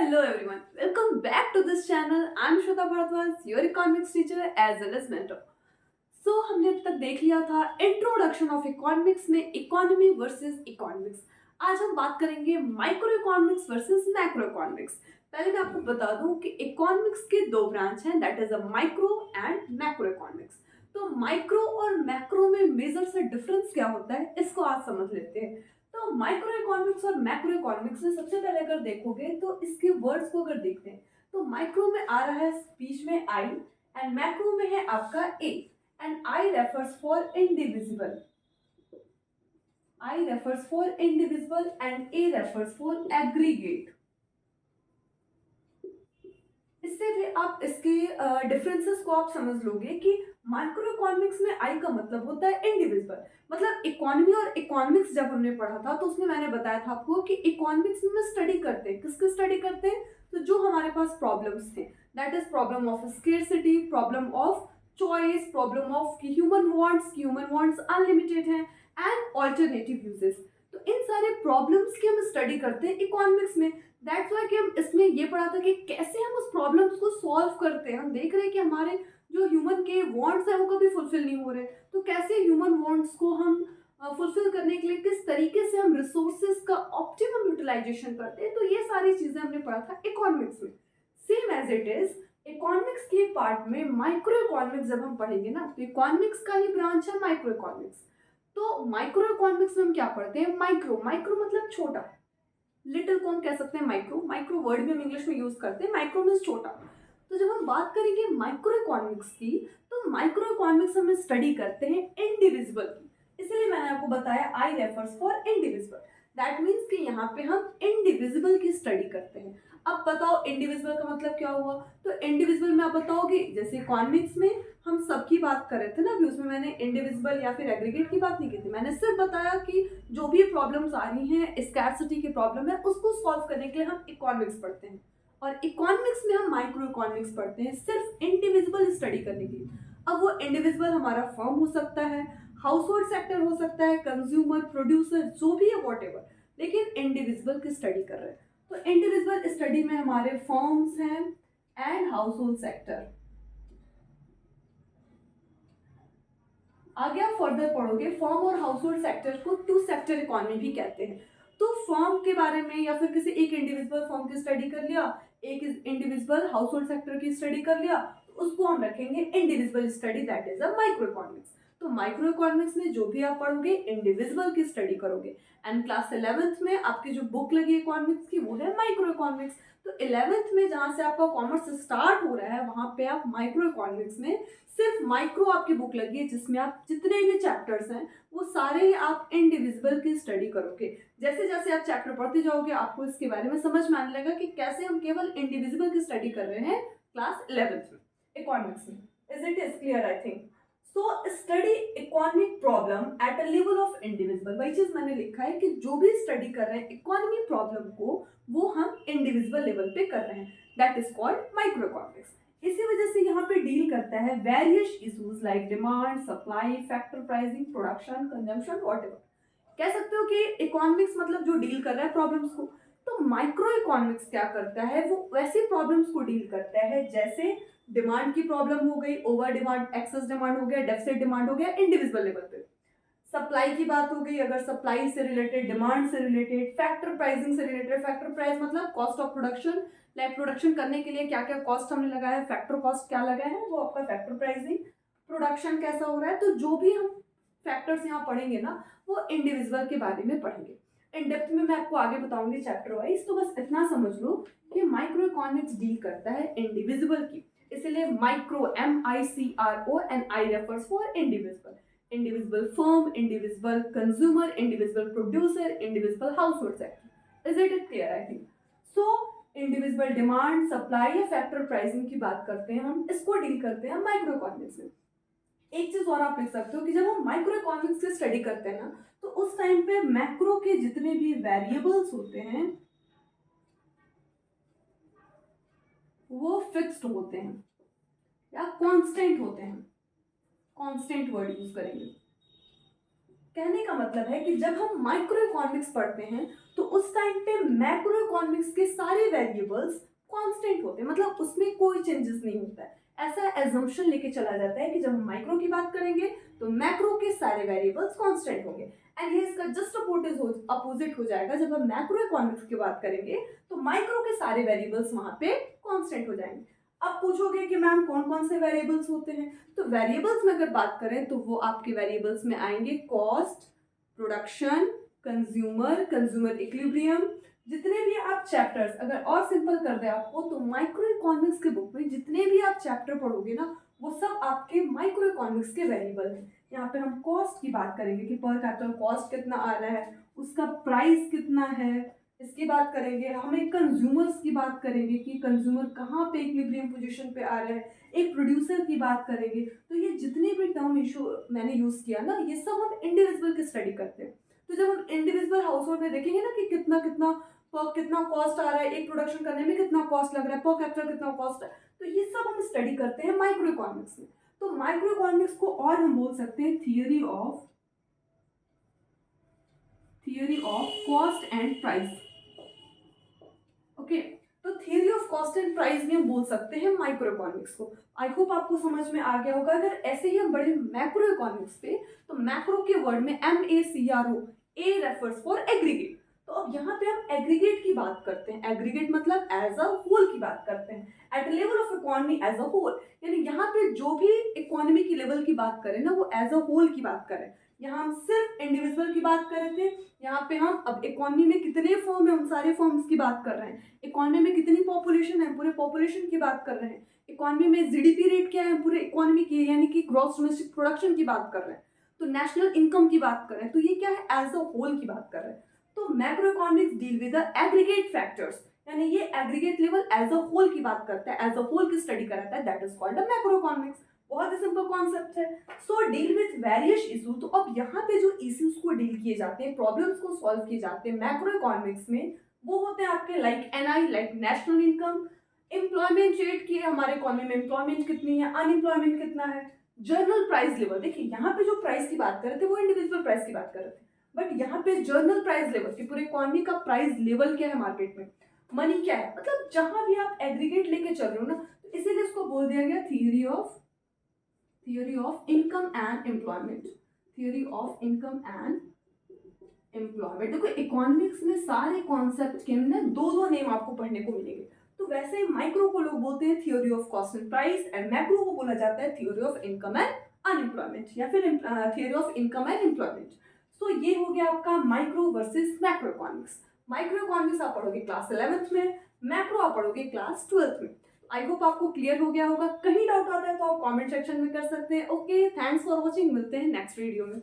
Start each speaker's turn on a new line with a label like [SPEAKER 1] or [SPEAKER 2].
[SPEAKER 1] Hello everyone, welcome back to this channel. I'm Shweta Bharadwaj, your economics teacher as well as mentor. हमने अब तक देख लिया था इंट्रोडक्शन ऑफ इकोनॉमिक्स में इकोनॉमी वर्सेस इकोनॉमिक्स। आज हम बात करेंगे micro economics versus macro economics. पहले मैं आपको बता दूं कि इकोनॉमिक्स के दो ब्रांच हैं, that is a micro and macro economics. तो माइक्रो और मैक्रो में मेजर से डिफरेंस क्या होता है, इसको आज समझ लेते हैं। तो माइक्रो इकोनॉमिक्स और मैक्रो इकोनॉमिक्स में सबसे पहले अगर देखोगे तो इसके वर्ड्स को अगर देखते हैं तो माइक्रो में आ रहा है बीच में आई एंड मैक्रो में है आपका A and I refers for indivisible. I refers for indivisible and A refers for aggregate. इससे भी आप इसके डिफरेंसेस को आप समझ लोगे कि माइक्रो इकोनॉमिक्स में आई का मतलब होता है इंडिविजुअल। मतलब इकोनॉमी और इकोनॉमिक्स जब हमने पढ़ा था तो उसमें मैंने बताया था आपको कि इकोनॉमिक्स में स्टडी करते हैं, किसकी स्टडी करते हैं, तो जो हमारे पास प्रॉब्लम्स थे, that is problem of scarcity, problem of choice, problem of human wants unlimited हैं एंड ऑल्टरनेटिव यूजेस। तो इन सारे प्रॉब्लम्स की हम स्टडी करते हैं इकोनॉमिक्स में। दैट्स वाई कि हम इसमें ये पढ़ा था कि कैसे हम उस प्रॉब्लम्स को सॉल्व करते हैं। हम देख रहे हैं कि हमारे जो ह्यूमन के वांट्स हैं वो कभी फुलफिल नहीं हो रहे, तो कैसे ह्यूमन वांट्स को हम फुलफिल करने के लिए किस तरीके से हम रिसोर्सेज का ऑप्टिमम यूटिलाइजेशन करते हैं। तो ये सारी चीजें हमने पढ़ा था इकोनॉमिक्स में। Same as it is economics के पार्ट में माइक्रो इकोनॉमिक्स जब हम पढ़ेंगे ना, तो इकोनॉमिक्स का ही ब्रांच है माइक्रो इकोनॉमिक्स। तो माइक्रो इकोनॉमिक्स में हम क्या पढ़ते हैं, माइक्रो मतलब छोटा, लिटिल को हम कह सकते हैं माइक्रो वर्ड भी हम इंग्लिश में यूज करते हैं, माइक्रो मीन्स छोटा। तो जब हम बात करेंगे माइक्रो इकोनॉमिक्स की, तो माइक्रो इकोनॉमिक्स हम स्टडी करते हैं इंडिविजुअल की। इसलिए मैंने आपको बताया I refers for individual. That means कि यहाँ पे हम इंडिविजुअल की स्टडी करते हैं। अब बताओ इंडिविजुअल का मतलब क्या हुआ। तो इंडिविजुअल में आप बताओगे, जैसे इकोनॉमिक्स में हम सबकी बात कर रहे थे ना अभी, उसमें मैंने इंडिविजुअल या फिर एग्रीगेट की बात नहीं की थी। मैंने सिर्फ बताया कि जो भी प्रॉब्लम्स आ रही हैं, स्कैर्सिटी की प्रॉब्लम है, उसको सॉल्व करने के लिए हम इकोनॉमिक्स पढ़ते हैं। और इकोनॉमिक्स में हम माइक्रो इकोनॉमिक्स पढ़ते हैं सिर्फ इंडिविजुअल स्टडी करने के लिए। अब वो इंडिविजुअल हमारा फर्म हो सकता है, हाउस होल्ड सेक्टर हो सकता है, कंज्यूमर, प्रोड्यूसर, जो भी है वॉट एवर, लेकिन इंडिविजुअल की स्टडी कर रहे हैं। तो इंडिविजुअल स्टडी में हमारे फर्म्स हैं एंड हाउस होल्ड सेक्टर। आगे आप फर्दर पढ़ोगे, फर्म और हाउस होल्ड सेक्टर को टू सेक्टर इकोनॉमी भी कहते हैं। तो फर्म के बारे में या फिर किसी एक इंडिविजुअल फर्म की स्टडी कर लिया, एक इंडिविजुअल हाउस होल्ड सेक्टर की स्टडी कर लिया, तो उसको हम रखेंगे individual study, that is a micro economics. तो माइक्रो इकोनॉमिक्स में जो भी आप पढ़ोगे इंडिविजुअल की स्टडी करोगे। एंड क्लास 11th में आपकी जो बुक लगी इकोनॉमिक्स की वो है माइक्रो इकोनॉमिक्स। तो 11th में जहाँ से आपका कॉमर्स स्टार्ट हो रहा है वहाँ पे आप माइक्रो इकोनॉमिक्स में सिर्फ माइक्रो आपकी बुक लगी है, जिसमें आप जितने भी चैप्टर्स हैं वो सारे आप इंडिविजुअल की स्टडी करोगे। जैसे जैसे आप चैप्टर पढ़ते जाओगे आपको इसके बारे में समझ में आने लगा कि कैसे हम केवल इंडिविजुअल की स्टडी कर रहे हैं क्लास 11th में इकोनॉमिक्स में। Is it is clear? I think so. Study economic problem at a level of individual, वही चीज मैंने लिखा है कि जो भी स्टडी कर रहे हैं इकोनॉमी प्रॉब्लम को, वो हम इंडिविजुअल लेवल पे कर रहे हैं, that is called micro economics. इसी वजह से यहाँ पे डील करता है various issues like demand, supply, factor pricing, production, consumption, whatever. कह सकते हो कि इकोनॉमिक्स मतलब जो डील कर रहा है प्रॉब्लम्स को। तो माइक्रो इकोनॉमिक्स क्या करता है, वो वैसे प्रॉब्लम्स को डील करता है जैसे डिमांड की प्रॉब्लम हो गई, ओवर डिमांड, एक्सेस डिमांड हो गया, डेफिसिट डिमांड हो गया इंडिविजुअल लेवल पे। सप्लाई की बात हो गई, अगर सप्लाई से रिलेटेड, डिमांड से रिलेटेड, फैक्टर प्राइसिंग से रिलेटेड। फैक्टर प्राइस मतलब cost of production, like production करने के लिए क्या क्या कॉस्ट हमने लगाया है, फैक्टर कॉस्ट क्या लगा है, वो आपका फैक्टर प्राइसिंग। प्रोडक्शन कैसा हो रहा है, तो जो भी हम फैक्टर्स यहाँ पढ़ेंगे ना वो इंडिविजुअल के बारे में पढ़ेंगे। इन डेप्थ में मैं आपको आगे बताऊंगी चैप्टर वाइज। तो बस इतना समझ लो कि माइक्रो इकोनॉमिक्स डील करता है इंडिविजुअल की, इसलिए micro MICRO and I refers for individual. Individual firm, individual consumer, individual producer, individual house hold sector. Is it clear? I think so. Individual demand, supply या फैक्टर प्राइसिंग की बात करते हैं हम, इसको डील करते हैं माइक्रो इकोनॉमिक्स में। एक चीज और आप लिख सकते हो कि जब हम माइक्रो इकोनॉमिक्स की स्टडी करते हैं ना, तो उस टाइम पे मैक्रो के जितने भी वेरिएबल्स होते हैं वो फिक्स्ड होते हैं या कांस्टेंट होते हैं। कांस्टेंट वर्ड यूज करेंगे। कहने का मतलब है कि जब हम माइक्रो इकोनॉमिक्स पढ़ते हैं तो उस टाइम पे मैक्रो इकोनॉमिक्स के सारे वेरिएबल्स कांस्टेंट होते हैं, मतलब उसमें कोई चेंजेस नहीं होता है। ऐसा एजम्पशन लेके चला जाता है कि जब हम माइक्रो की बात करेंगे तो मैक्रो के सारे वेरिएबल्स कांस्टेंट होंगे, एंड ये इसका जस्ट अपोजिट हो जाएगा। जब हम मैक्रो इकोनॉमिक्स की बात करेंगे तो माइक्रो के सारे वेरिएबल्स वहां पे कांस्टेंट हो जाएंगे। अब पूछोगे कि मैम कौन कौन से वेरिएबल्स होते हैं, तो वेरिएबल्स में अगर बात करें तो वो आपके वेरिएबल्स में आएंगे कॉस्ट, प्रोडक्शन, कंज्यूमर इक्विलिब्रियम। जितने भी आप चैप्टर्स, अगर और सिंपल कर दे आपको तो माइक्रो इकोनॉमिक्स के बुक में जितने भी आप चैप्टर पढ़ोगे ना वो सब आपके माइक्रो इकोनॉमिक्स के वेरिएबल हैं। यहाँ पे हम कॉस्ट की बात करेंगे कि पर कैपिटल कॉस्ट कितना आ रहा है, उसका प्राइस कितना है, इसकी बात करेंगे। हमें कंज्यूमर्स की बात करेंगे कि कंज्यूमर कहाँ पे इक्विलिब्रियम पोजीशन पे आ रहा है, एक प्रोड्यूसर की बात करेंगे। तो ये जितने भी टर्म इशू मैंने यूज़ किया ना ये सब हम इंडिविजुअल की स्टडी करते हैं। तो जब हम इंडिविजुअल हाउस होल्ड में देखेंगे ना कि कितना कितना कितना कॉस्ट आ रहा है, एक प्रोडक्शन करने में कितना कॉस्ट लग रहा है, पर कैपिटल कितना कॉस्ट है, तो ये सब हम स्टडी करते हैं माइक्रो इकोनॉमिक्स में। तो माइक्रो इकोनॉमिक्स को और हम बोल सकते हैं theory of cost and price. Okay, तो theory of cost and price भी हम बोल सकते हैं माइक्रो इकोनॉमिक्स को। आई होप आपको समझ में आ गया होगा। अगर ऐसे ही हम बढ़े मैक्रो इकोनॉमिक्स पे तो मैक्रो के वर्ड में MACRO, A refers for aggregate. तो अब यहाँ पे हम एग्रीगेट की बात करते हैं। एग्रीगेट मतलब एज अ होल की बात करते हैं, at level of economy as a whole. यानी यहाँ पे जो भी इकोनॉमी की लेवल की बात करें ना वो एज अ होल की बात करें। यहाँ हम सिर्फ इंडिविजुअल की बात कर रहे थे, यहाँ पे हम अब इकोनॉमी में कितने फॉर्म है उन सारे फॉर्म्स की बात कर रहे हैं। इकोनॉमी में कितनी पॉपुलेशन है, पूरे पॉपुलेशन की बात कर रहे हैं। इकोनॉमी में जीडीपी रेट क्या है, पूरे इकोनॉमी की यानी कि ग्रॉस डोमेस्टिक प्रोडक्शन की बात कर रहे हैं। तो नेशनल इनकम की बात कर रहे हैं। तो ये क्या है, एज अ होल की बात कर रहे हैं। तो macroeconomics deal with the aggregate factors, यानी ये aggregate level as a whole की बात करता है, एज अ होल की स्टडी कराता है, that is called a macroeconomics. बहुत ही सिंपल कॉन्सेप्ट है। So deal with various issue. तो अब यहाँ पे जो इश्यूज को डील किए जाते हैं, प्रॉब्लम्स को सॉल्व किए जाते हैं मैक्रो इकोनॉमिक्स में, वो होते हैं आपके like NI, like national income, employment rate की हमारे इकोनॉमी में एम्प्लॉयमेंट कितनी है, अनएम्प्लॉयमेंट कितना है, जर्नल प्राइस लेवल। देखिए यहाँ पे जो प्राइस की बात कर रहे थे वो इंडिविजुअल प्राइस की बात कर रहे थे, बट यहाँ पे जर्नल प्राइस लेवल की पूरे इकोनॉमी का प्राइस लेवल क्या है मार्केट में, मनी क्या है, मतलब जहां भी आप एग्रीगेट लेके चल रहे हो ना, तो इसीलिए इसको बोल दिया गया theory of income and employment. Theory of income and employment. देखो इकोनॉमिक्स में सारे कॉन्सेप्ट के अंदर दो दो नेम आपको पढ़ने को मिलेंगे। तो वैसे माइक्रो को लोग बोलते हैं theory of cost and price, and macro को बोला जाता है theory of income and unemployment, या फिर theory of income and employment. तो ये हो गया आपका micro versus macro economics. Micro economics आप पढ़ोगे क्लास 11th में, मैक्रो आप पढ़ोगे क्लास 12th में। आई होप आपको क्लियर हो गया होगा। कहीं डाउट आता है तो आप कमेंट सेक्शन में कर सकते हैं। ओके, थैंक्स फॉर वॉचिंग, मिलते हैं नेक्स्ट वीडियो में।